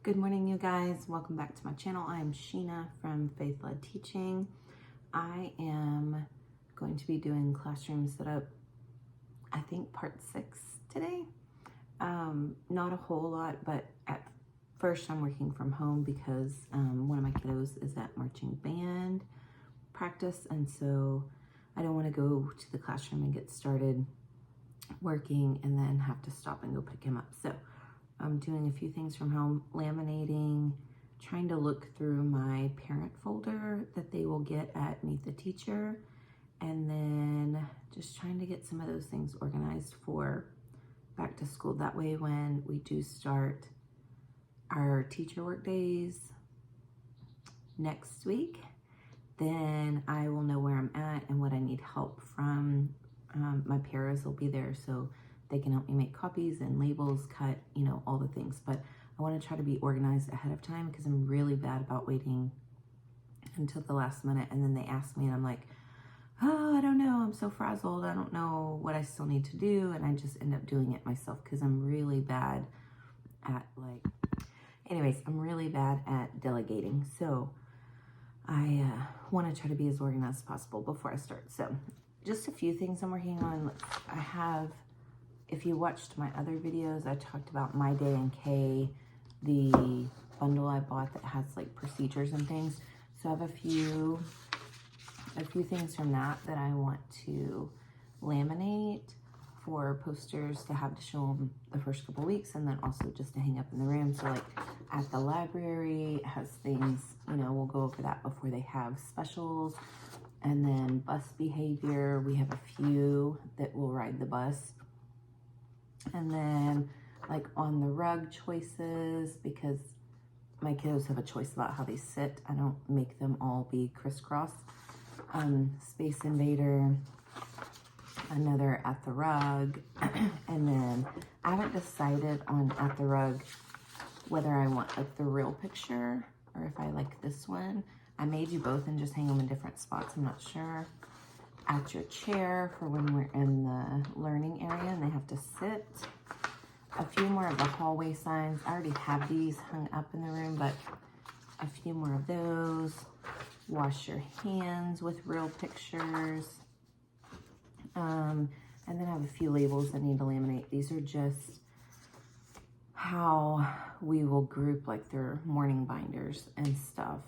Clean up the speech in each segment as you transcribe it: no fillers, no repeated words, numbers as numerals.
Good morning, you guys. Welcome back to my channel. I am Sheena from Faith Led Teaching. I am going to be doing classroom setup, I think part 6 today. Not a whole lot, but at first I'm working from home because one of my kiddos is at marching band practice, and so I don't want to go to the classroom and get started working and then have to stop and go pick him up. So I'm doing a few things from home, laminating, trying to look through my parent folder that they will get at Meet the Teacher, and then just trying to get some of those things organized for back to school. That way when we do start our teacher work days next week, then I will know where I'm at and what I need help from. My paras will be there, so they can help me make copies and labels, cut, all the things. But I want to try to be organized ahead of time because I'm really bad about waiting until the last minute. And then they ask me and I'm like, oh, I don't know. I'm so frazzled. I don't know what I still need to do. And I just end up doing it myself because I'm really bad at I'm really bad at delegating. So I want to try to be as organized as possible before I start. So just a few things I'm working on. If you watched my other videos, I talked about My Day in K, the bundle I bought that has procedures and things. So I have a few things from that I want to laminate for posters to have to show them the first couple weeks, and then also just to hang up in the room. So at the library, it has things, we'll go over that before they have specials. And then bus behavior, we have a few that will ride the bus. And then on the rug choices, because my kiddos have a choice about how they sit. I don't make them all be crisscross. Space Invader, another at the rug. And then I haven't decided on at the rug whether I want the real picture or if I like this one. I may do both and just hang them in different spots. I'm not sure. At your chair for when we're in the learning area and they have to sit. A few more of the hallway signs. I already have these hung up in the room, but a few more of those. Wash your hands with real pictures. And then I have a few labels I need to laminate. These are just how we will group their morning binders and stuff.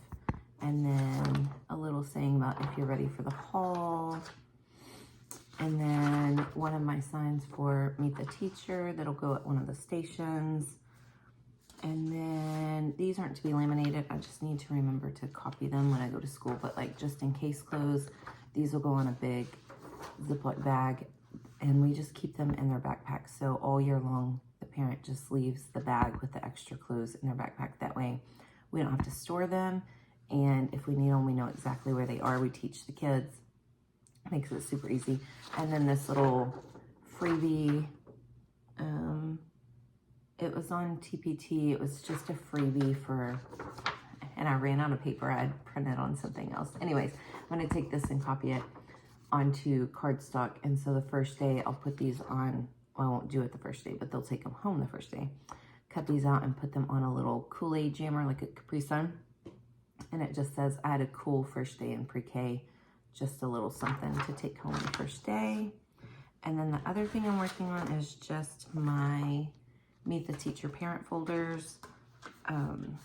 And then a little saying about if you're ready for the hall. And then one of my signs for Meet the Teacher that'll go at one of the stations. And then these aren't to be laminated. I just need to remember to copy them when I go to school. But just in case clothes, these will go on a big Ziploc bag. And we just keep them in their backpack. So all year long, the parent just leaves the bag with the extra clothes in their backpack. That way we don't have to store them. And if we need them, we know exactly where they are. We teach the kids. Makes it super easy. And then this little freebie, it was on TPT. It was just a freebie and I ran out of paper. I'd print it on something else. Anyways, I'm going to take this and copy it onto cardstock. And so the first day I'll put these on. Well, I won't do it the first day, but they'll take them home the first day. Cut these out and put them on a little Kool-Aid jammer, like a Capri Sun. And it just says, I had a cool first day in pre-K. Just a little something to take home the first day. And then the other thing I'm working on is just my Meet the Teacher parent folders. I'm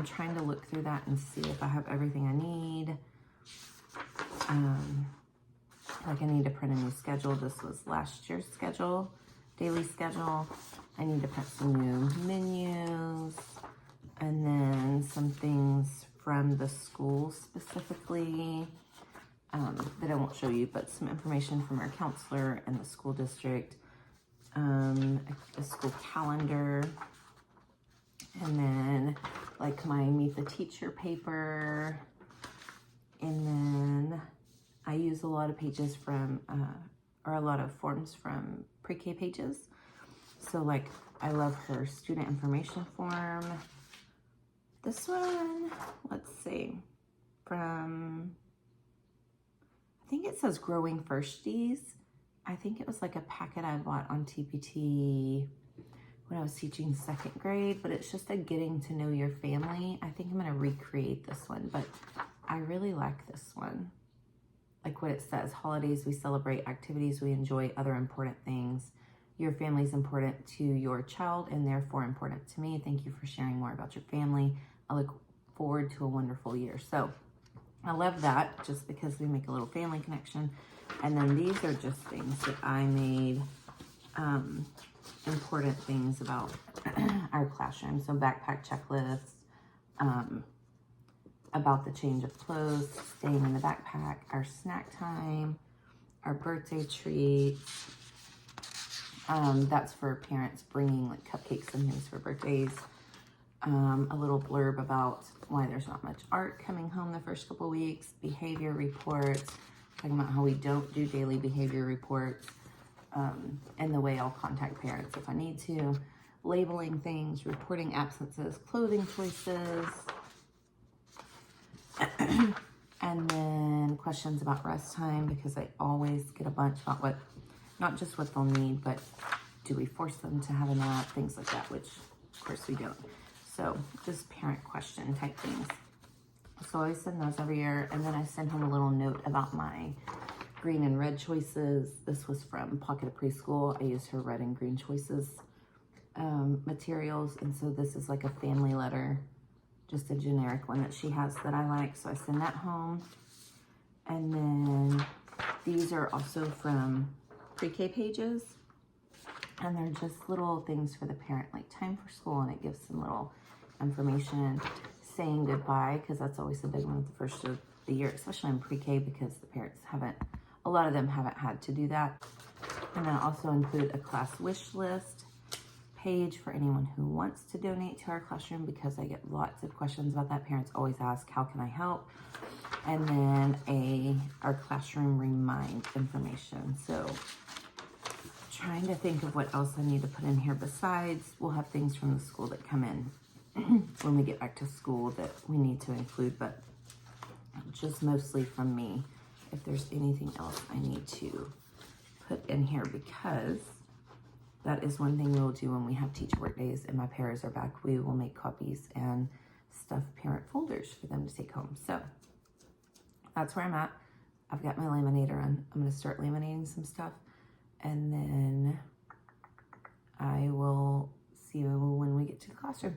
trying to look through that and see if I have everything I need. I need to print a new schedule. This was last year's schedule, daily schedule. I need to print some new menus. And then some things from the school specifically that I won't show you, but some information from our counselor and the school district, a school calendar, and then my Meet the Teacher paper. And then I use a lot of pages from, or a lot of forms from pre-K pages. So I love her student information form. This one, let's see, from, I think it says Growing Firsties. I think it was a packet I bought on TPT when I was teaching 2nd grade, but it's just a getting to know your family. I think I'm going to recreate this one, but I really like this one. Like what it says, holidays we celebrate, activities we enjoy, other important things. Your family is important to your child and therefore important to me. Thank you for sharing more about your family. I look forward to a wonderful year. So I love that just because we make a little family connection. And then these are just things that I made, important things about our classroom. So backpack checklists, about the change of clothes, staying in the backpack, our snack time, our birthday treats. That's for parents bringing like cupcakes and things for birthdays. A little blurb about why there's not much art coming home the first couple weeks. Behavior reports, talking about how we don't do daily behavior reports. And the way I'll contact parents if I need to. Labeling things, reporting absences, clothing choices. And then questions about rest time, because I always get a bunch about what, not just what they'll need, but do we force them to have a nap, things like that, which of course we don't. So just parent question type things. So I send those every year, and then I send home a little note about my green and red choices. This was from Pocket of Preschool. I used her red and green choices materials, and so this is like a family letter, just a generic one that she has that I like, so I send that home. And then these are also from pre-K pages, and they're just little things for the parent, like time for school, and it gives some little information, saying goodbye, because that's always a big one at the first of the year, especially in pre-K, because the parents haven't, a lot of them haven't had to do that. And then I also include a class wish list page for anyone who wants to donate to our classroom, because I get lots of questions about that. Parents always ask, how can I help? And then our classroom remind information. So trying to think of what else I need to put in here besides, we'll have things from the school that come in when we get back to school that we need to include, but just mostly from me. If there's anything else I need to put in here, because that is one thing we'll do when we have teacher work days and my paras are back. We will make copies and stuff parent folders for them to take home. So that's where I'm at. I've got my laminator on. I'm going to start laminating some stuff, and then I will see you when we get to the classroom.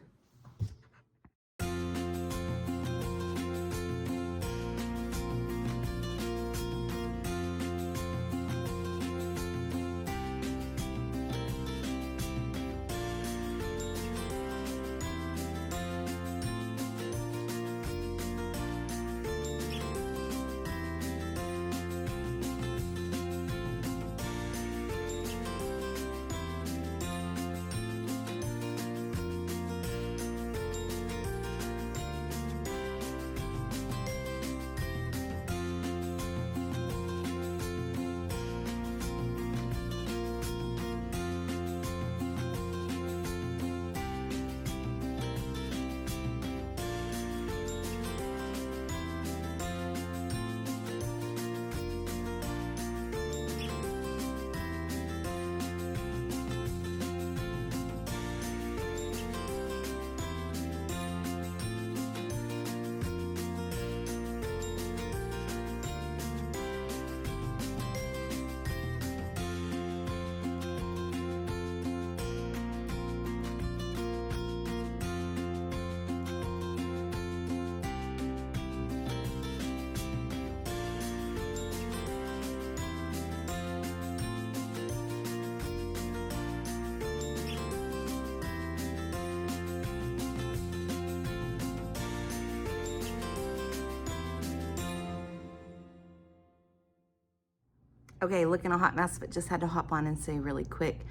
Okay, looking a hot mess, but just had to hop on and say really quick.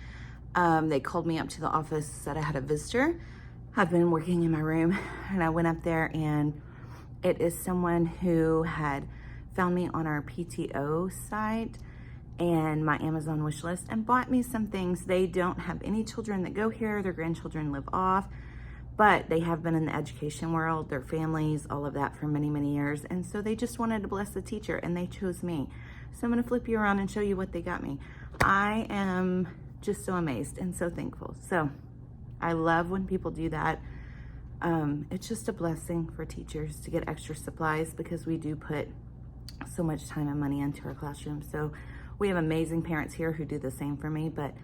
They called me up to the office, said I had a visitor. I've been working in my room, and I went up there, and it is someone who had found me on our PTO site and my Amazon wish list and bought me some things. They don't have any children that go here. Their grandchildren live off, but they have been in the education world, their families, all of that for many, many years. And so they just wanted to bless the teacher, and they chose me. So I'm gonna flip you around and show you what they got me. I am just so amazed and so thankful. So I love when people do that. It's just a blessing for teachers to get extra supplies because we do put so much time and money into our classroom. So we have amazing parents here who do the same for me, but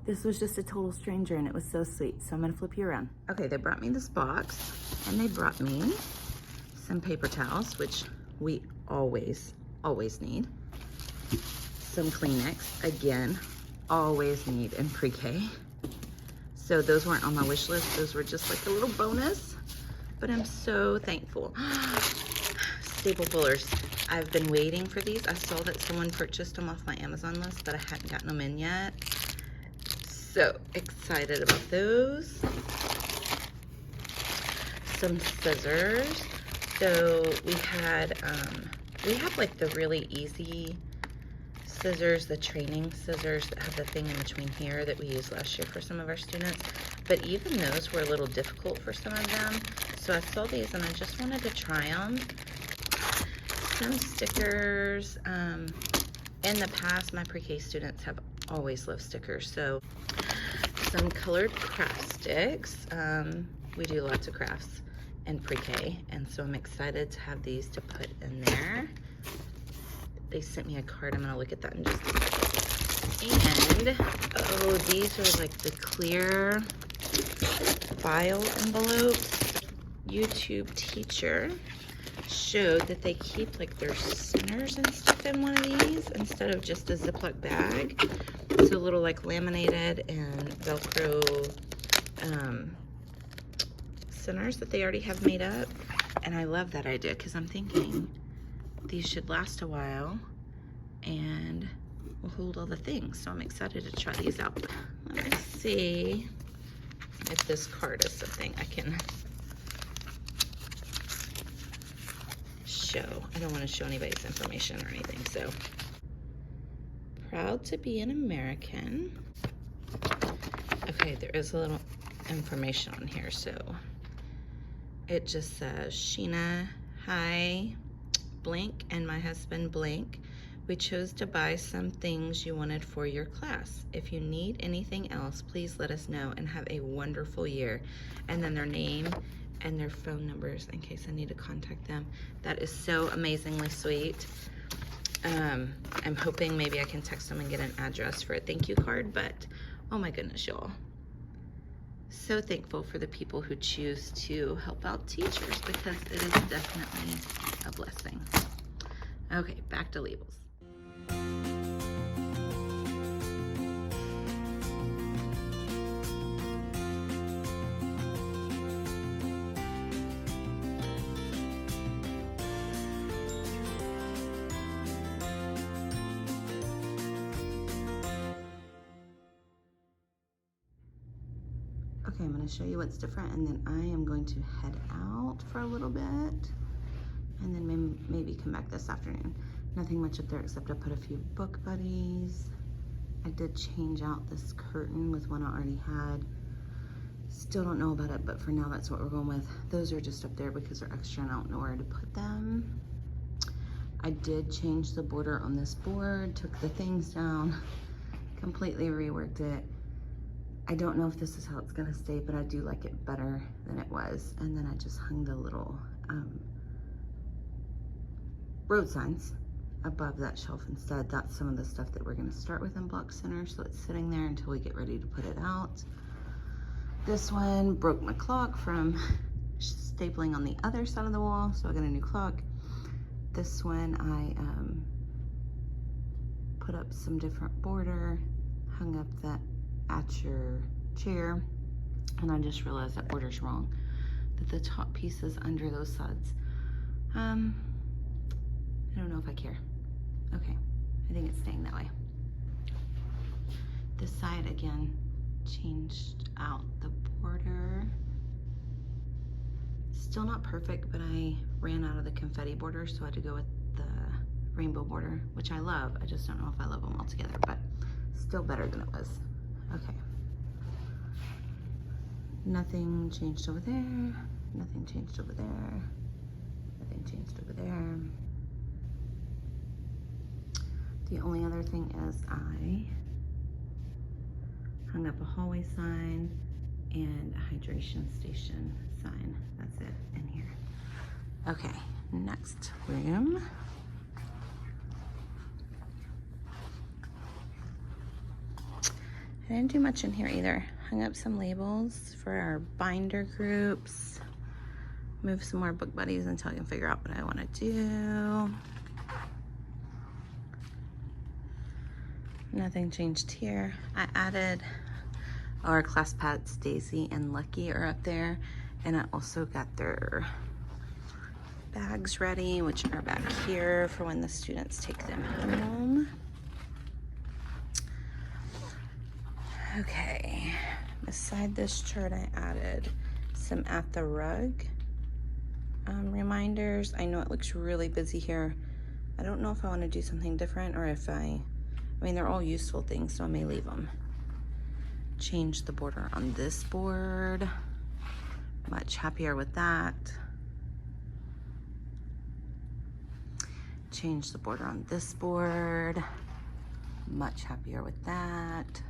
this was just a total stranger and it was so sweet. So I'm gonna flip you around. Okay, they brought me this box and they brought me some paper towels, which we always need. Some Kleenex, again, always need in pre-K. So those weren't on my wish list. Those were just like a little bonus, but I'm so thankful. Staple pullers. I've been waiting for these. I saw that someone purchased them off my Amazon list, but I hadn't gotten them in yet. So excited about those. Some scissors. So we have like the really easy scissors, the training scissors that have the thing in between here that we used last year for some of our students. But even those were a little difficult for some of them. So I saw these and I just wanted to try them. Some stickers. In the past, my pre-K students have always loved stickers. So some colored craft sticks. We do lots of crafts in pre-K, and so I'm excited to have these to put in there. They sent me a card. I'm gonna look at that in just a second. And oh, these are like the clear file envelopes. YouTube teacher showed that they keep like their centers and stuff in one of these instead of just a Ziploc bag. So a little like laminated and Velcro centers that they already have made up. And I love that idea because I'm thinking these should last a while and will hold all the things. So I'm excited to try these out. Let me see if this card is something I can show. I don't want to show anybody's information or anything. So proud to be an American. Okay, there is a little information on here. So it just says, Sheena, hi, blank, and my husband, blank. We chose to buy some things you wanted for your class. If you need anything else, please let us know and have a wonderful year. And then their name and their phone numbers in case I need to contact them. That is so amazingly sweet. I'm hoping maybe I can text them and get an address for a thank you card, but oh my goodness, y'all. So thankful for the people who choose to help out teachers because it is definitely a blessing. Okay, back to labels. Okay, I'm going to show you what's different, and then I am going to head out for a little bit, and then maybe come back this afternoon. Nothing much up there except I put a few book buddies. I did change out this curtain with one I already had. Still don't know about it, but for now that's what we're going with. Those are just up there because they're extra and I don't know where to put them. I did change the border on this board, took the things down, completely reworked it. I don't know if this is how it's gonna stay, but I do like it better than it was. And then I just hung the little road signs above that shelf instead. That's some of the stuff that we're gonna start with in Block Center, so it's sitting there until we get ready to put it out. This one broke my clock from stapling on the other side of the wall, so I got a new clock. This one I put up some different border, hung up that at your chair, and I just realized that border's wrong, that the top piece is under those sides. I don't know if I care. Okay, I think it's staying that way. This side again, changed out the border. Still not perfect, but I ran out of the confetti border, so I had to go with the rainbow border, which I love. I just don't know if I love them all together, but still better than it was. Okay. Nothing changed over there. Nothing changed over there. Nothing changed over there. The only other thing is I hung up a hallway sign and a hydration station sign. That's it in here. Okay, next room. I didn't do much in here either. Hung up some labels for our binder groups. Move some more book buddies until I can figure out what I want to do. Nothing changed here. I added our class pets, Daisy and Lucky are up there. And I also got their bags ready, which are back here for when the students take them home. Okay, beside this chart I added some at the rug reminders. I know it looks really busy here. I don't know if I want to do something different or if I mean, they're all useful things, so I may leave them. Change the border on this board. Much happier with that. Change the border on this board. Much happier with that.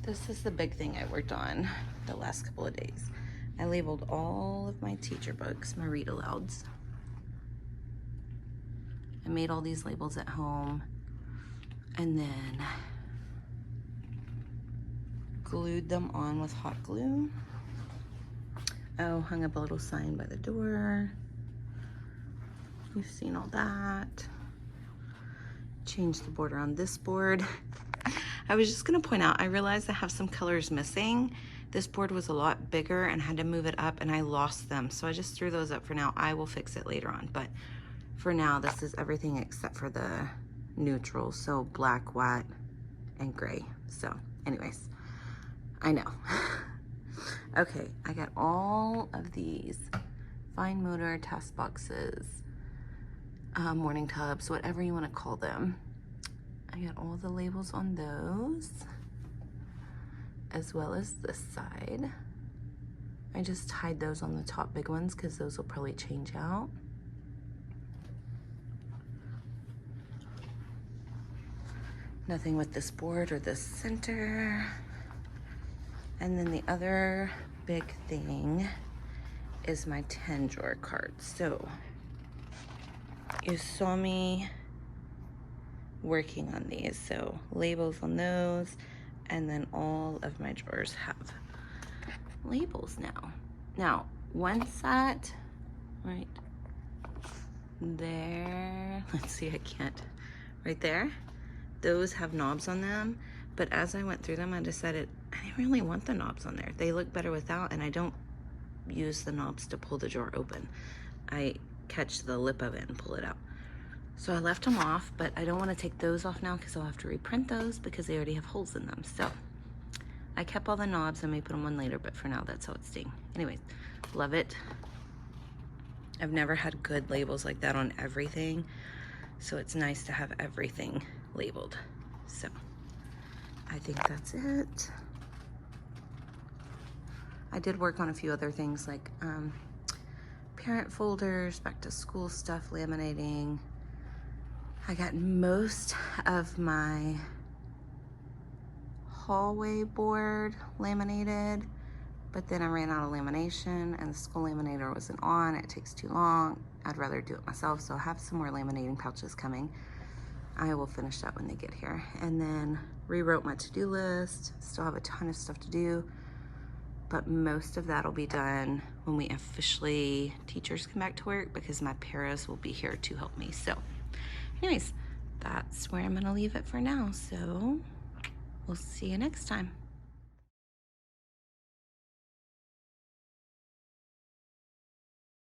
This is the big thing I worked on the last couple of days. I labeled all of my teacher books, my read alouds. I made all these labels at home and then glued them on with hot glue. Oh, hung up a little sign by the door. You've seen all that. Changed the border on this board. I was just gonna point out, I realized I have some colors missing. This board was a lot bigger and had to move it up and I lost them. So I just threw those up for now. I will fix it later on, but for now, this is everything except for the neutrals. So black, white, and gray. So anyways, I know. Okay, I got all of these fine motor task boxes, morning tubs, whatever you want to call them. I got all the labels on those, as well as this side. I just tied those on the top big ones because those will probably change out. Nothing with this board or this center. And then the other big thing is my 10 drawer cards. So you saw me working on these. So labels on those, and then all of my drawers have labels now. Now, one set right there, let's see, I can't, right there, those have knobs on them, but as I went through them, I decided I didn't really want the knobs on there. They look better without, and I don't use the knobs to pull the drawer open. I catch the lip of it and pull it out. So I left them off, but I don't want to take those off now because I'll have to reprint those because they already have holes in them. So I kept all the knobs. I may put them on later, but for now, that's how it's staying. Anyways, love it. I've never had good labels like that on everything, so it's nice to have everything labeled. So I think that's it. I did work on a few other things like parent folders, back to school stuff, laminating. I got most of my hallway board laminated, but then I ran out of lamination and the school laminator wasn't on. It takes too long. I'd rather do it myself, so I have some more laminating pouches coming. I will finish that when they get here. And then rewrote my to-do list. Still have a ton of stuff to do, but most of that will be done when we officially, teachers come back to work, because my paras will be here to help me. So anyways, that's where I'm gonna leave it for now. So we'll see you next time.